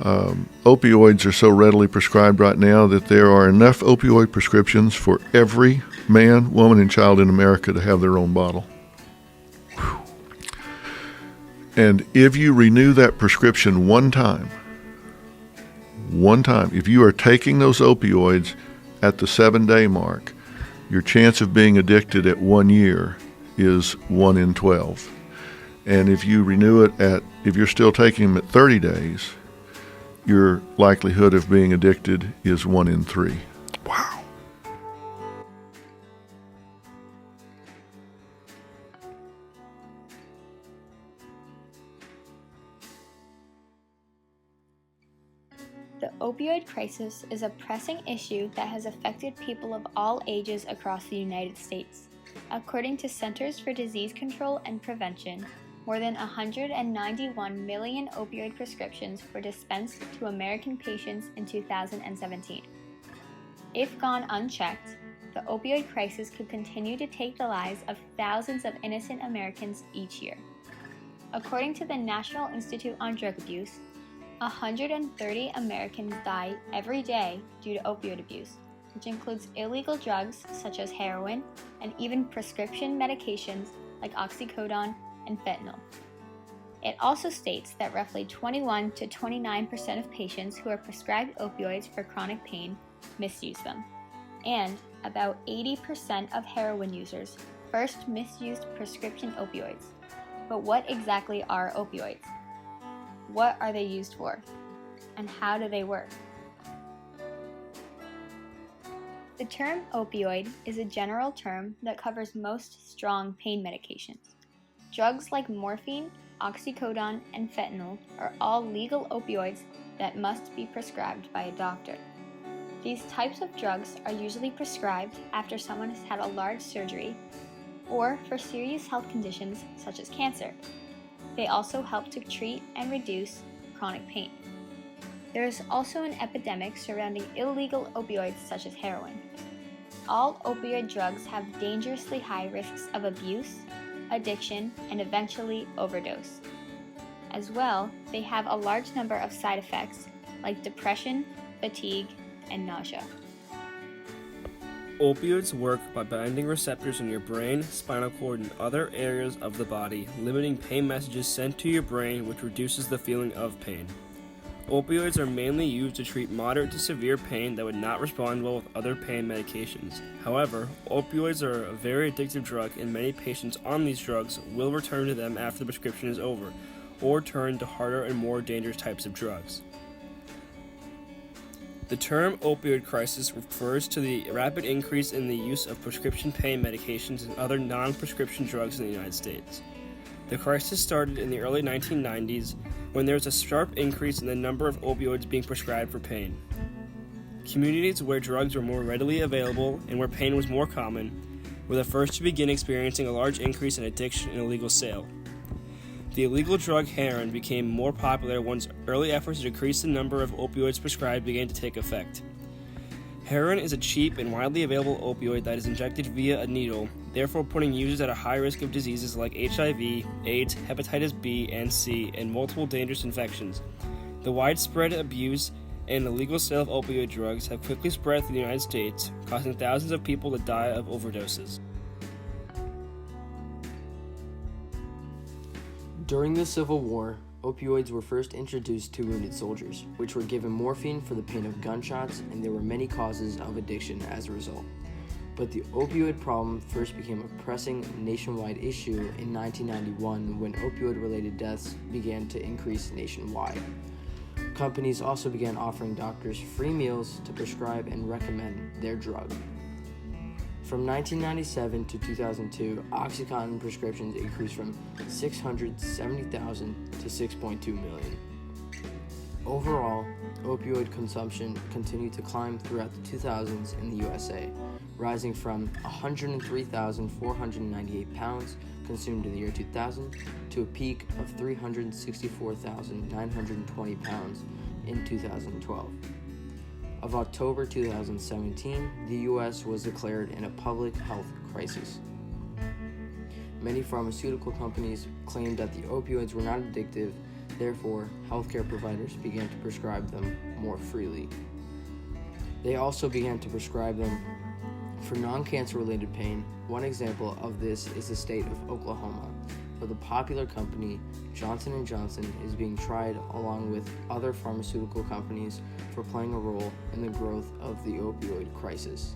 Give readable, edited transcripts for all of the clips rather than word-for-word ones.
Opioids are so readily prescribed right now that there are enough opioid prescriptions for every man, woman, and child in America to have their own bottle. Whew. And if you renew that prescription one time, if you are taking those opioids at the 7-day mark, your chance of being addicted at 1 year is 1 in 12. And if you renew it if you're still taking them at 30 days, your likelihood of being addicted is 1 in 3. Wow. The opioid crisis is a pressing issue that has affected people of all ages across the United States. According to Centers for Disease Control and Prevention, more than 191 million opioid prescriptions were dispensed to American patients in 2017. If gone unchecked, the opioid crisis could continue to take the lives of thousands of innocent Americans each year. According to the National Institute on Drug Abuse, 130 Americans die every day due to opioid abuse, which includes illegal drugs such as heroin and even prescription medications like oxycodone and fentanyl. It also states that roughly 21 to 29% of patients who are prescribed opioids for chronic pain misuse them, and about 80% of heroin users first misused prescription opioids. But what exactly are opioids? What are they used for? And how do they work? The term opioid is a general term that covers most strong pain medications. Drugs like morphine, oxycodone, and fentanyl are all legal opioids that must be prescribed by a doctor. These types of drugs are usually prescribed after someone has had a large surgery or for serious health conditions such as cancer. They also help to treat and reduce chronic pain. There is also an epidemic surrounding illegal opioids such as heroin. All opioid drugs have dangerously high risks of abuse, addiction, and eventually overdose. As well, they have a large number of side effects like depression, fatigue, and nausea. Opioids work by binding receptors in your brain, spinal cord, and other areas of the body, limiting pain messages sent to your brain, which reduces the feeling of pain. Opioids are mainly used to treat moderate to severe pain that would not respond well with other pain medications. However, opioids are a very addictive drug, and many patients on these drugs will return to them after the prescription is over, or turn to harder and more dangerous types of drugs. The term opioid crisis refers to the rapid increase in the use of prescription pain medications and other non-prescription drugs in the United States. The crisis started in the early 1990s when there was a sharp increase in the number of opioids being prescribed for pain. Communities where drugs were more readily available and where pain was more common were the first to begin experiencing a large increase in addiction and illegal sale. The illegal drug heroin became more popular once early efforts to decrease the number of opioids prescribed began to take effect. Heroin is a cheap and widely available opioid that is injected via a needle, therefore putting users at a high risk of diseases like HIV, AIDS, hepatitis B and C, and multiple dangerous infections. The widespread abuse and illegal sale of opioid drugs have quickly spread through the United States, causing thousands of people to die of overdoses. During the Civil War, opioids were first introduced to wounded soldiers, which were given morphine for the pain of gunshots, and there were many causes of addiction as a result. But the opioid problem first became a pressing nationwide issue in 1991 when opioid-related deaths began to increase nationwide. Companies also began offering doctors free meals to prescribe and recommend their drug. From 1997 to 2002, OxyContin prescriptions increased from 670,000 to 6.2 million. Overall, opioid consumption continued to climb throughout the 2000s in the USA, rising from 103,498 pounds consumed in the year 2000 to a peak of 364,920 pounds in 2012. Of October 2017, the U.S. was declared in a public health crisis. Many pharmaceutical companies claimed that the opioids were not addictive Therefore, healthcare providers began to prescribe them more freely. They also began to prescribe them for non-cancer related pain. One example of this is the state of Oklahoma, where the popular company Johnson & Johnson is being tried along with other pharmaceutical companies for playing a role in the growth of the opioid crisis.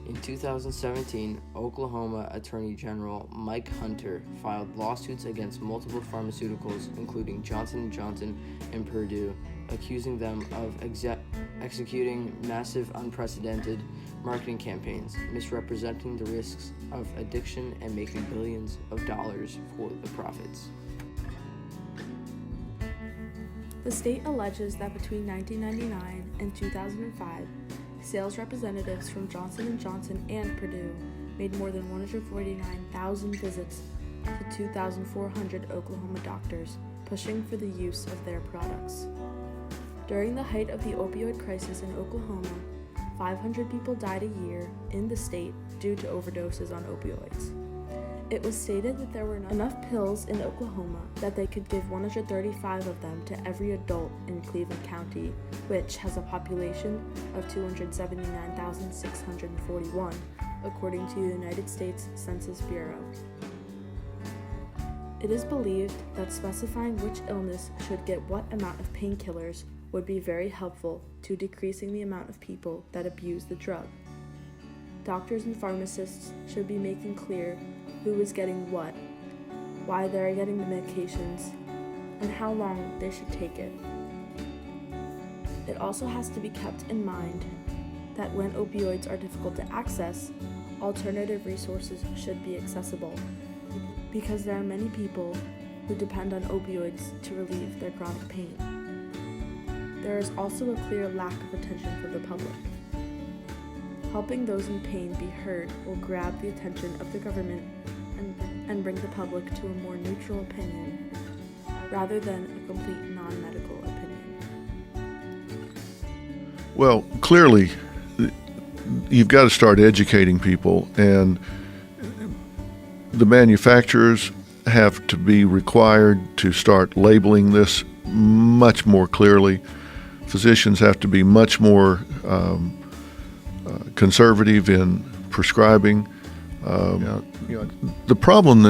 In 2017, Oklahoma Attorney General Mike Hunter filed lawsuits against multiple pharmaceuticals, including Johnson & Johnson and Purdue, accusing them of executing massive, unprecedented marketing campaigns, misrepresenting the risks of addiction, and making billions of dollars for the profits. The state alleges that between 1999 and 2005, sales representatives from Johnson & Johnson and Purdue made more than 149,000 visits to 2,400 Oklahoma doctors pushing for the use of their products. During the height of the opioid crisis in Oklahoma, 500 people died a year in the state due to overdoses on opioids. It was stated that there were enough pills in Oklahoma that they could give 135 of them to every adult in Cleveland County, which has a population of 279,641, according to the United States Census Bureau. It is believed that specifying which illness should get what amount of painkillers would be very helpful to decreasing the amount of people that abuse the drug. Doctors and pharmacists should be making clear who is getting what, why they are getting the medications, and how long they should take it. It also has to be kept in mind that when opioids are difficult to access, alternative resources should be accessible, because there are many people who depend on opioids to relieve their chronic pain. There is also a clear lack of attention from the public. Helping those in pain be heard will grab the attention of the government and bring the public to a more neutral opinion, rather than a complete non-medical opinion. Well, clearly, you've got to start educating people, and the manufacturers have to be required to start labeling this much more clearly. Physicians have to be much more conservative in prescribing. The problem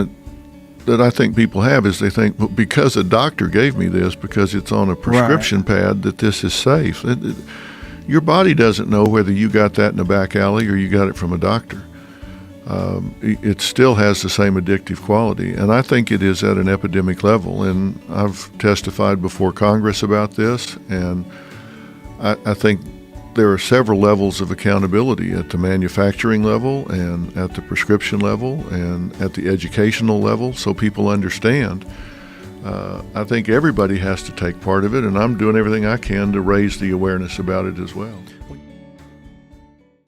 that I think people have is they think, well, because a doctor gave me this, because it's on a prescription pad, that this is safe. Your body doesn't know whether you got that in a back alley or you got it from a doctor. It still has the same addictive quality, and I think it is at an epidemic level. And I've testified before Congress about this, and I think there are several levels of accountability at the manufacturing level and at the prescription level and at the educational level, so people understand. I think everybody has to take part of it, and I'm doing everything I can to raise the awareness about it as well.